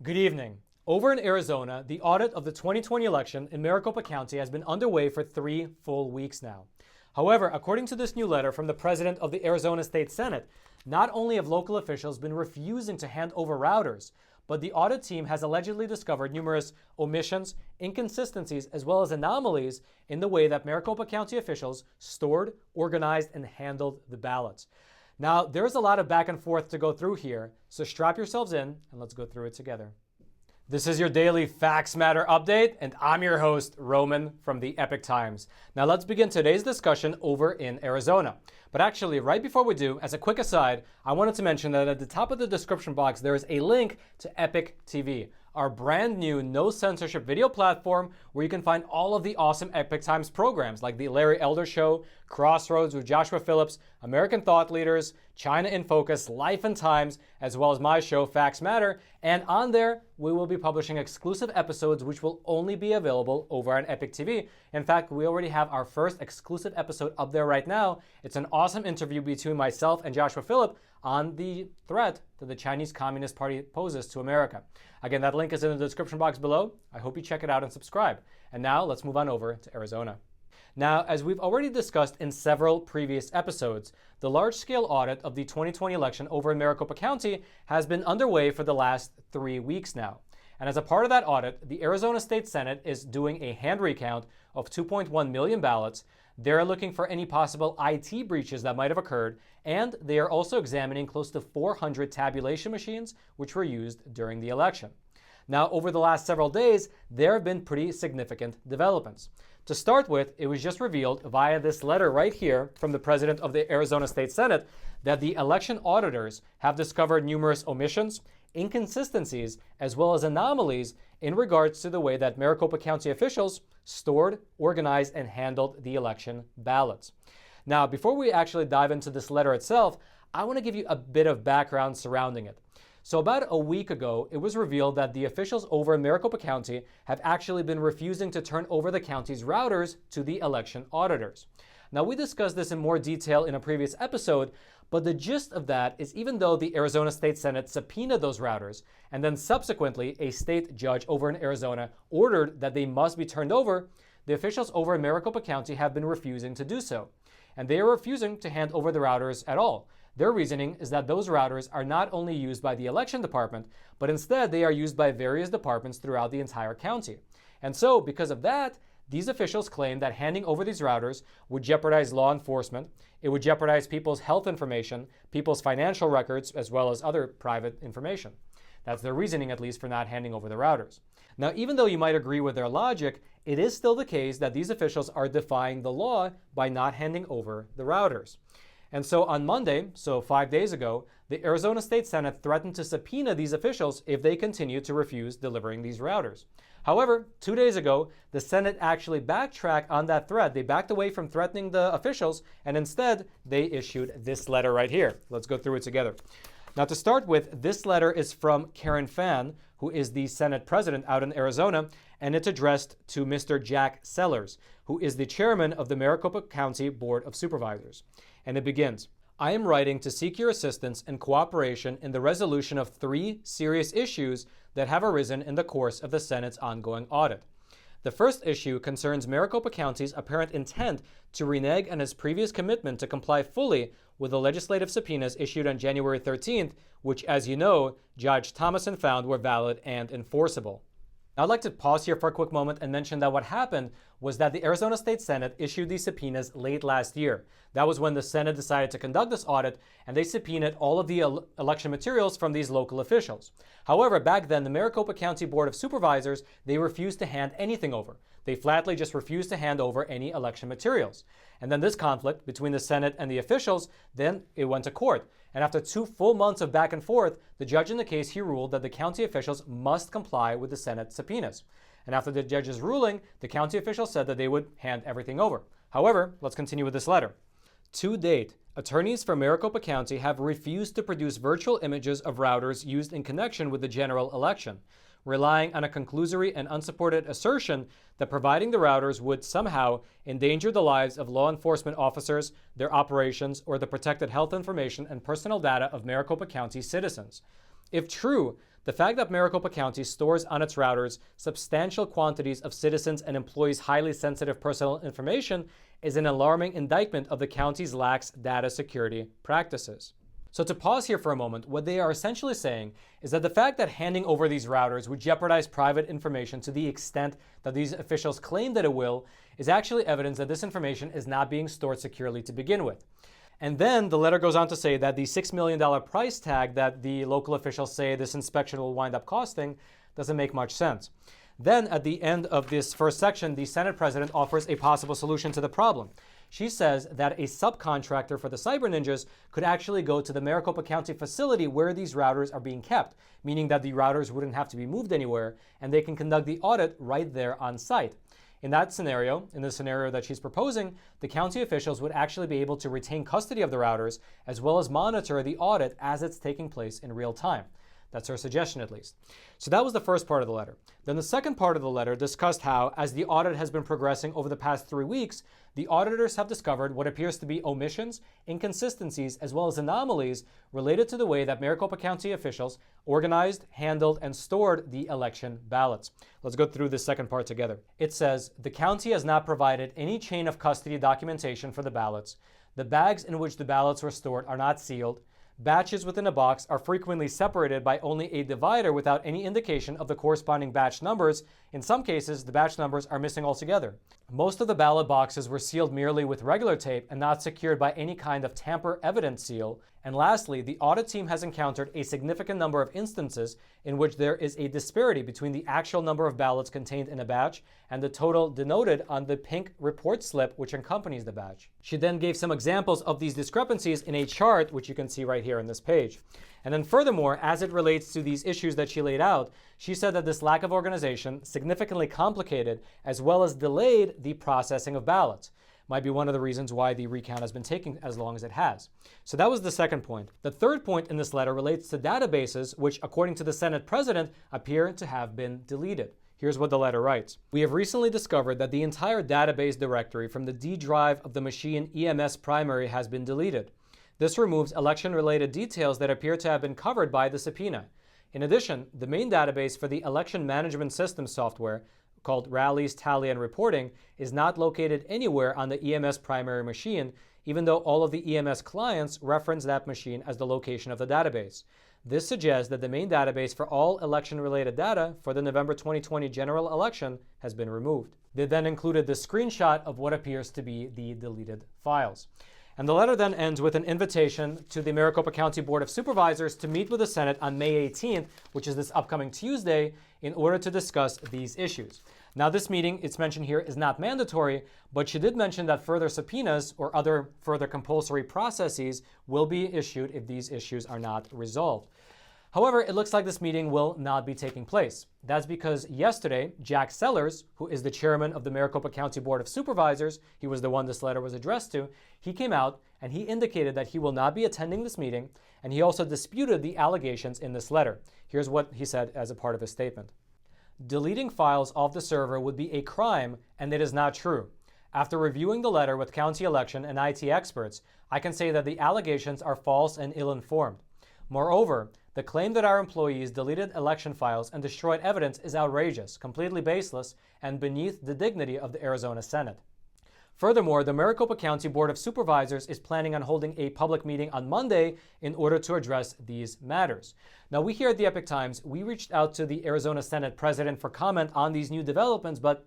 Good evening. Over in Arizona, the audit of the 2020 election in Maricopa County has been underway for 3 full weeks now. However, according to this new letter from the president of the Arizona State Senate, not only have local officials been refusing to hand over routers, but the audit team has allegedly discovered numerous omissions, inconsistencies, as well as anomalies in the way that Maricopa County officials stored, organized, and handled the ballots. Now, there's a lot of back and forth to go through here, so strap yourselves in and let's go through it together. This is your daily Facts Matter update, and I'm your host, Roman from the Epoch Times. Now let's begin today's discussion over in Arizona. But actually, right before we do, as a quick aside, I wanted to mention that at the top of the description box, there is a link to Epoch TV, our brand new no censorship video platform where you can find all of the awesome Epoch Times programs like the Larry Elder Show, Crossroads with Joshua Phillips, American Thought Leaders, China in Focus, Life and Times, as well as my show, Facts Matter. And on there, we will be publishing exclusive episodes which will only be available over on Epoch TV. In fact, we already have our first exclusive episode up there right now. It's an awesome interview between myself and Joshua Phillips on the threat that the Chinese Communist Party poses to America. Again, that link is in the description box below. I hope you check it out and subscribe. And now let's move on over to Arizona. Now, as we've already discussed in several previous episodes, the large-scale audit of the 2020 election over in Maricopa County has been underway for the last 3 weeks now. And as a part of that audit, the Arizona State Senate is doing a hand recount of 2.1 million ballots. They're looking for any possible IT breaches that might have occurred, and they are also examining close to 400 tabulation machines which were used during the election. Now, over the last several days, there have been pretty significant developments. To start with, it was just revealed via this letter right here from the president of the Arizona State Senate that the election auditors have discovered numerous omissions, inconsistencies, as well as anomalies in regards to the way that Maricopa County officials stored, organized, and handled the election ballots. Now, before we actually dive into this letter itself, I want to give you a bit of background surrounding it. So about a week ago, it was revealed that the officials over in Maricopa County have actually been refusing to turn over the county's routers to the election auditors. Now, we discussed this in more detail in a previous episode, but the gist of that is even though the Arizona State Senate subpoenaed those routers, and then subsequently a state judge over in Arizona ordered that they must be turned over, the officials over in Maricopa County have been refusing to do so. And they are refusing to hand over the routers at all. Their reasoning is that those routers are not only used by the election department, but instead they are used by various departments throughout the entire county. And so, because of that, these officials claim that handing over these routers would jeopardize law enforcement, it would jeopardize people's health information, people's financial records, as well as other private information. That's their reasoning, at least, for not handing over the routers. Now, even though you might agree with their logic, it is still the case that these officials are defying the law by not handing over the routers. And so on Monday, so 5 days ago, the Arizona State Senate threatened to subpoena these officials if they continue to refuse delivering these routers. However, 2 days ago, the Senate actually backtracked on that threat. They backed away from threatening the officials, and instead, they issued this letter right here. Let's go through it together. Now, to start with, this letter is from Karen Fan, who is the Senate president out in Arizona, and it's addressed to Mr. Jack Sellers, who is the chairman of the Maricopa County Board of Supervisors. And it begins, I am writing to seek your assistance and cooperation in the resolution of 3 serious issues that have arisen in the course of the Senate's ongoing audit. The first issue concerns Maricopa County's apparent intent to renege on its previous commitment to comply fully with the legislative subpoenas issued on January 13th, which, as you know, Judge Thomason found were valid and enforceable. Now, I'd like to pause here for a quick moment and mention that what happened was that the Arizona State Senate issued these subpoenas late last year. That was when the Senate decided to conduct this audit, and they subpoenaed all of the election materials from these local officials. However, back then, the Maricopa County Board of Supervisors, they refused to hand anything over. They flatly just refused to hand over any election materials. And then this conflict between the Senate and the officials, then it went to court. And after 2 full months of back and forth, the judge in the case, he ruled that the county officials must comply with the Senate subpoenas. And after the judge's ruling, the county officials said that they would hand everything over. However, let's continue with this letter. To date, attorneys for Maricopa County have refused to produce virtual images of routers used in connection with the general election, relying on a conclusory and unsupported assertion that providing the routers would somehow endanger the lives of law enforcement officers, their operations, or the protected health information and personal data of Maricopa County citizens. If true, The fact that Maricopa County stores on its routers substantial quantities of citizens' and employees' highly sensitive personal information is an alarming indictment of the county's lax data security practices. So to pause here for a moment, what they are essentially saying is that the fact that handing over these routers would jeopardize private information to the extent that these officials claim that it will is actually evidence that this information is not being stored securely to begin with. And then the letter goes on to say that the $6 million price tag that the local officials say this inspection will wind up costing doesn't make much sense. Then at the end of this first section, the Senate president offers a possible solution to the problem. She says that a subcontractor for the cyber ninjas could actually go to the Maricopa County facility where these routers are being kept, meaning that the routers wouldn't have to be moved anywhere and they can conduct the audit right there on site. In the scenario that she's proposing, the county officials would actually be able to retain custody of the routers as well as monitor the audit as it's taking place in real time. That's her suggestion, at least. So that was the first part of the letter. Then the second part of the letter discussed how, as the audit has been progressing over the past 3 weeks, the auditors have discovered what appears to be omissions, inconsistencies, as well as anomalies related to the way that Maricopa County officials organized, handled, and stored the election ballots. Let's go through this second part together. It says, the county has not provided any chain of custody documentation for the ballots. The bags in which the ballots were stored are not sealed. Batches within a box are frequently separated by only a divider without any indication of the corresponding batch numbers. In some cases, the batch numbers are missing altogether. Most of the ballot boxes were sealed merely with regular tape and not secured by any kind of tamper-evident seal. And lastly, the audit team has encountered a significant number of instances in which there is a disparity between the actual number of ballots contained in a batch and the total denoted on the pink report slip which accompanies the batch. She then gave some examples of these discrepancies in a chart, which you can see right here on this page. And then furthermore, as it relates to these issues that she laid out, she said that this lack of organization significantly complicated as well as delayed the processing of ballots. Might be one of the reasons why the recount has been taking as long as it has. So that was the second point. The third point in this letter relates to databases, which, according to the Senate president, appear to have been deleted. Here's what the letter writes. We have recently discovered that the entire database directory from the D drive of the machine EMS primary has been deleted. This removes election-related details that appear to have been covered by the subpoena. In addition, the main database for the election management system software, called Rallies, Tally, and Reporting, is not located anywhere on the EMS primary machine, even though all of the EMS clients reference that machine as the location of the database. This suggests that the main database for all election-related data for the November 2020 general election has been removed. They then included the screenshot of what appears to be the deleted files. And the letter then ends with an invitation to the Maricopa County Board of Supervisors to meet with the Senate on May 18th, which is this upcoming Tuesday, in order to discuss these issues. Now, this meeting, it's mentioned here, is not mandatory, but she did mention that further subpoenas or other further compulsory processes will be issued if these issues are not resolved. However, it looks like this meeting will not be taking place. That's because yesterday, Jack Sellers, who is the chairman of the Maricopa County Board of Supervisors, he was the one this letter was addressed to, he came out and he indicated that he will not be attending this meeting, and he also disputed the allegations in this letter. Here's what he said as a part of his statement. Deleting files off the server would be a crime, and it is not true. After reviewing the letter with county election and IT experts, I can say that the allegations are false and ill-informed. Moreover, the claim that our employees deleted election files and destroyed evidence is outrageous, completely baseless, and beneath the dignity of the Arizona Senate. Furthermore, the Maricopa County Board of Supervisors is planning on holding a public meeting on Monday in order to address these matters. Now, we here at the Epoch Times, we reached out to the Arizona Senate president for comment on these new developments, but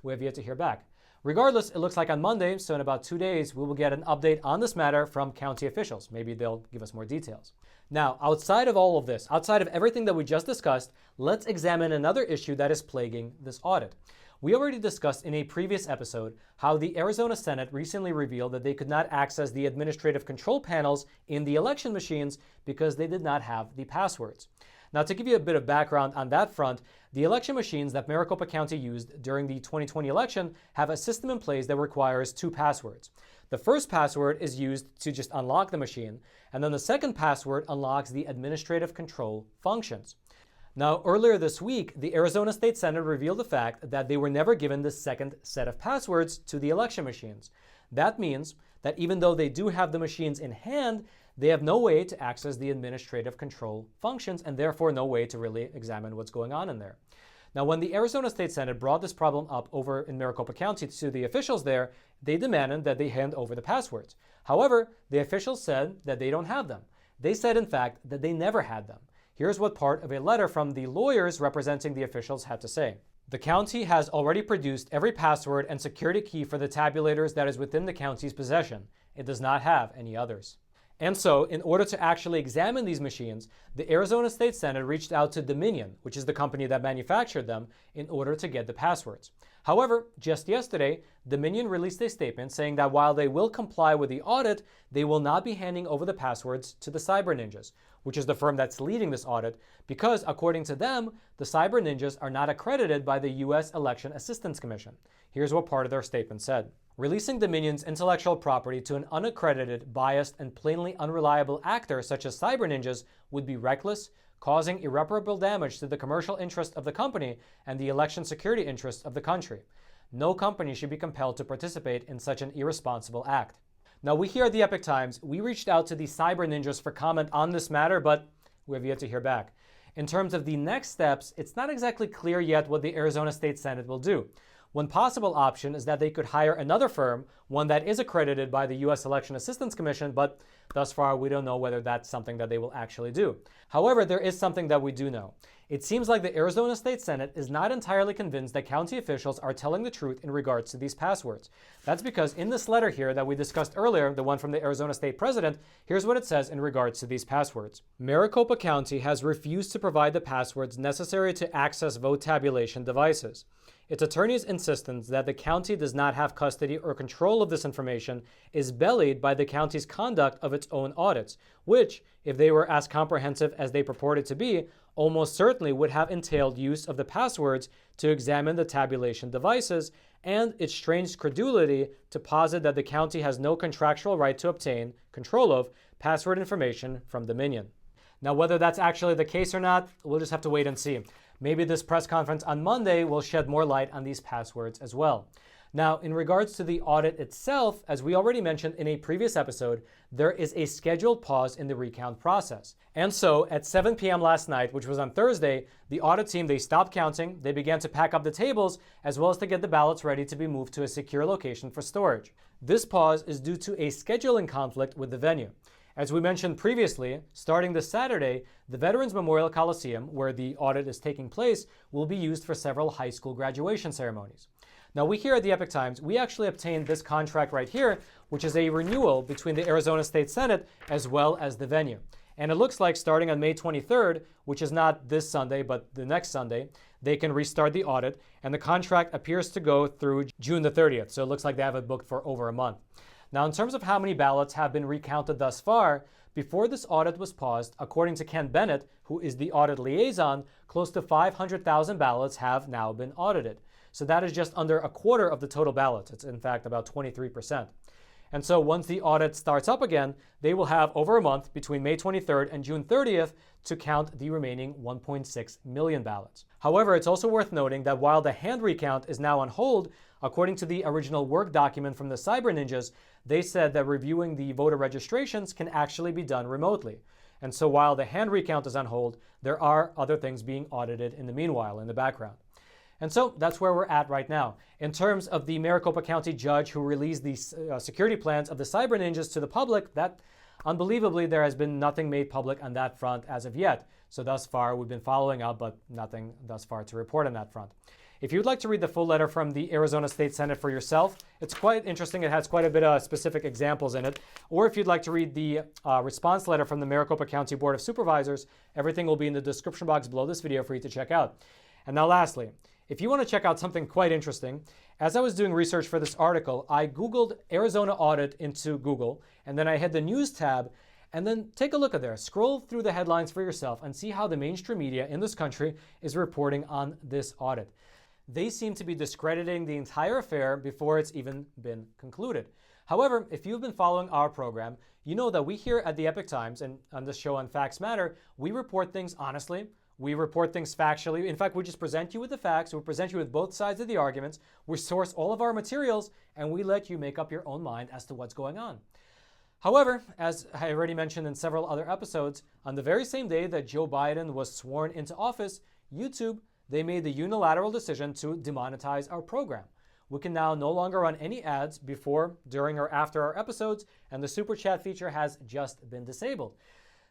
we have yet to hear back. Regardless, it looks like on Monday, so in about 2 days, we will get an update on this matter from county officials. Maybe they'll give us more details. Now, outside of all of this, outside of everything that we just discussed, let's examine another issue that is plaguing this audit. We already discussed in a previous episode how the Arizona Senate recently revealed that they could not access the administrative control panels in the election machines because they did not have the passwords. Now, to give you a bit of background on that front, the election machines that Maricopa County used during the 2020 election have a system in place that requires 2 passwords. The first password is used to just unlock the machine, and then the second password unlocks the administrative control functions. Now, earlier this week, the Arizona State Senate revealed the fact that they were never given the second set of passwords to the election machines. That means that even though they do have the machines in hand, they have no way to access the administrative control functions and therefore no way to really examine what's going on in there. Now, when the Arizona State Senate brought this problem up over in Maricopa County to the officials there, they demanded that they hand over the passwords. However, the officials said that they don't have them. They said, in fact, that they never had them. Here's what part of a letter from the lawyers representing the officials had to say. The county has already produced every password and security key for the tabulators that is within the county's possession. It does not have any others. And so, in order to actually examine these machines, the Arizona State Senate reached out to Dominion, which is the company that manufactured them, in order to get the passwords. However, just yesterday, Dominion released a statement saying that while they will comply with the audit, they will not be handing over the passwords to the Cyber Ninjas, which is the firm that's leading this audit, because according to them, the Cyber Ninjas are not accredited by the U.S. Election Assistance Commission. Here's what part of their statement said. Releasing Dominion's intellectual property to an unaccredited, biased, and plainly unreliable actor such as Cyber Ninjas would be reckless, causing irreparable damage to the commercial interest of the company and the election security interests of the country. No company should be compelled to participate in such an irresponsible act. Now, we here at the Epoch Times, we reached out to the Cyber Ninjas for comment on this matter, but we have yet to hear back. In terms of the next steps, it's not exactly clear yet what the Arizona State Senate will do. One possible option is that they could hire another firm, one that is accredited by the U.S. Election Assistance Commission, but thus far we don't know whether that's something that they will actually do. However, there is something that we do know. It seems like the Arizona State Senate is not entirely convinced that county officials are telling the truth in regards to these passwords. That's because in this letter here that we discussed earlier, the one from the Arizona State President, here's what it says in regards to these passwords. Maricopa County has refused to provide the passwords necessary to access vote tabulation devices. Its attorney's insistence that the county does not have custody or control of this information is belied by the county's conduct of its own audits, which, if they were as comprehensive as they purported to be, almost certainly would have entailed use of the passwords to examine the tabulation devices, and its strange credulity to posit that the county has no contractual right to obtain control of password information from Dominion. Now, whether that's actually the case or not, we'll just have to wait and see. Maybe this press conference on Monday will shed more light on these passwords as well. Now, in regards to the audit itself, as we already mentioned in a previous episode, there is a scheduled pause in the recount process. And so at 7 p.m. last night, which was on Thursday, the audit team, they stopped counting, they began to pack up the tables, as well as to get the ballots ready to be moved to a secure location for storage. This pause is due to a scheduling conflict with the venue. As we mentioned previously, starting this Saturday, the Veterans Memorial Coliseum, where the audit is taking place, will be used for several high school graduation ceremonies. Now, we here at the Epoch Times, we actually obtained this contract right here, which is a renewal between the Arizona State Senate as well as the venue. And it looks like starting on May 23rd, which is not this Sunday, but the next Sunday, they can restart the audit, and the contract appears to go through June the 30th. So it looks like they have it booked for over a month. Now, in terms of how many ballots have been recounted thus far, before this audit was paused, according to Ken Bennett, who is the audit liaison, close to 500,000 ballots have now been audited. So that is just under a quarter of the total ballots. It's in fact about 23%. And so once the audit starts up again, they will have over a month between May 23rd and June 30th to count the remaining 1.6 million ballots. However, it's also worth noting that while the hand recount is now on hold, according to the original work document from the Cyber Ninjas, they said that reviewing the voter registrations can actually be done remotely. And so while the hand recount is on hold, there are other things being audited in the meanwhile in the background. And so that's where we're at right now. In terms of the Maricopa County judge who released the security plans of the Cyber Ninjas to the public, that unbelievably there has been nothing made public on that front as of yet. So thus far we've been following up, but nothing thus far to report on that front. If you'd like to read the full letter from the Arizona State Senate for yourself, it's quite interesting. It has quite a bit of specific examples in it. Or if you'd like to read the response letter from the Maricopa County Board of Supervisors, everything will be in the description box below this video for you to check out. And now lastly, if you want to check out something quite interesting, as I was doing research for this article, I Googled Arizona Audit into Google, and then I hit the news tab, and then take a look at there. Scroll through the headlines for yourself and see how the mainstream media in this country is reporting on this audit. They seem to be discrediting the entire affair before it's even been concluded. However, if you've been following our program, you know that we here at the Epoch Times and on this show on Facts Matter, we report things honestly. We report things factually. In fact, we just present you with the facts. We present you with both sides of the arguments. We source all of our materials, and we let you make up your own mind as to what's going on. However, as I already mentioned in several other episodes, on the very same day that Joe Biden was sworn into office, YouTube, they made the unilateral decision to demonetize our program. We can now no longer run any ads before, during, or after our episodes, and the super chat feature has just been disabled.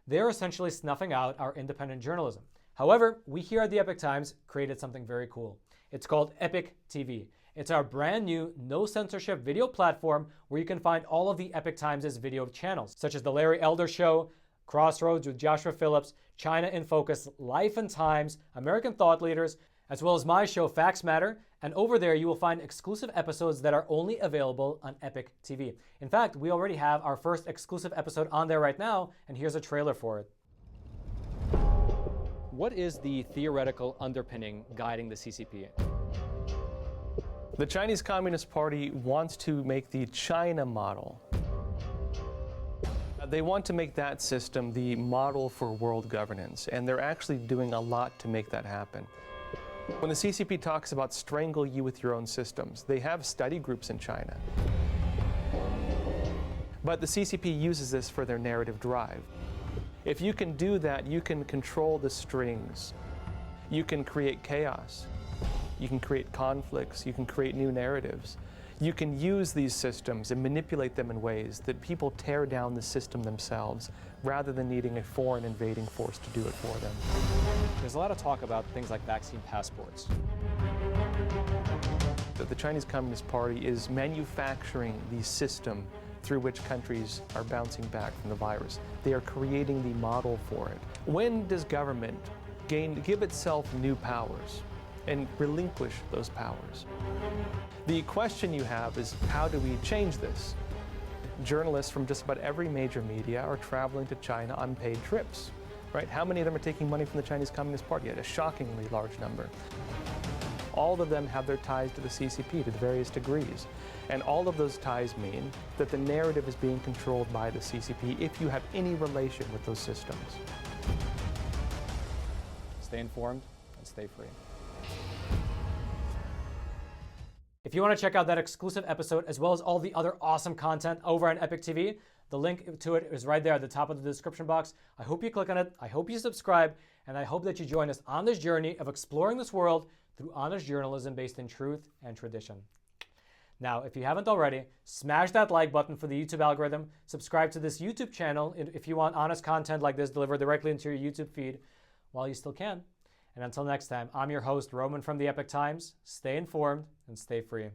They're essentially snuffing out our independent journalism. However, we here at the Epoch Times created something very cool. It's called Epoch TV. It's our brand new, no censorship video platform where you can find all of the Epoch Times' video channels, such as The Larry Elder Show, Crossroads with Joshua Phillips, China in Focus, Life and Times, American Thought Leaders, as well as my show Facts Matter. And over there, you will find exclusive episodes that are only available on Epoch TV. In fact, we already have our first exclusive episode on there right now, and here's a trailer for it. What is the theoretical underpinning guiding the CCP? The Chinese Communist Party wants to make the China model. They want to make that system the model for world governance, and they're actually doing a lot to make that happen. When the CCP talks about strangle you with your own systems, they have study groups in China. But the CCP uses this for their narrative drive. If you can do that, you can control the strings. You can create chaos. You can create conflicts. You can create new narratives. You can use these systems and manipulate them in ways that people tear down the system themselves rather than needing a foreign invading force to do it for them. There's a lot of talk about things like vaccine passports. The Chinese Communist Party is manufacturing the system through which countries are bouncing back from the virus. They are creating the model for it. When does government give itself new powers and relinquish those powers? The question you have is, how do we change this? Journalists from just about every major media are traveling to China on paid trips, right? How many of them are taking money from the Chinese Communist Party? A shockingly large number. All of them have their ties to the CCP to various degrees. And all of those ties mean that the narrative is being controlled by the CCP if you have any relation with those systems. Stay informed and stay free. If you want to check out that exclusive episode as well as all the other awesome content over on Epoch TV, the link to it is right there at the top of the description box. I hope you click on it, I hope you subscribe, and I hope that you join us on this journey of exploring this world through honest journalism based in truth and tradition. Now, if you haven't already, smash that like button for the YouTube algorithm, subscribe to this YouTube channel if you want honest content like this delivered directly into your YouTube feed while you still can. And until next time, I'm your host, Roman from the Epoch Times. Stay informed and stay free.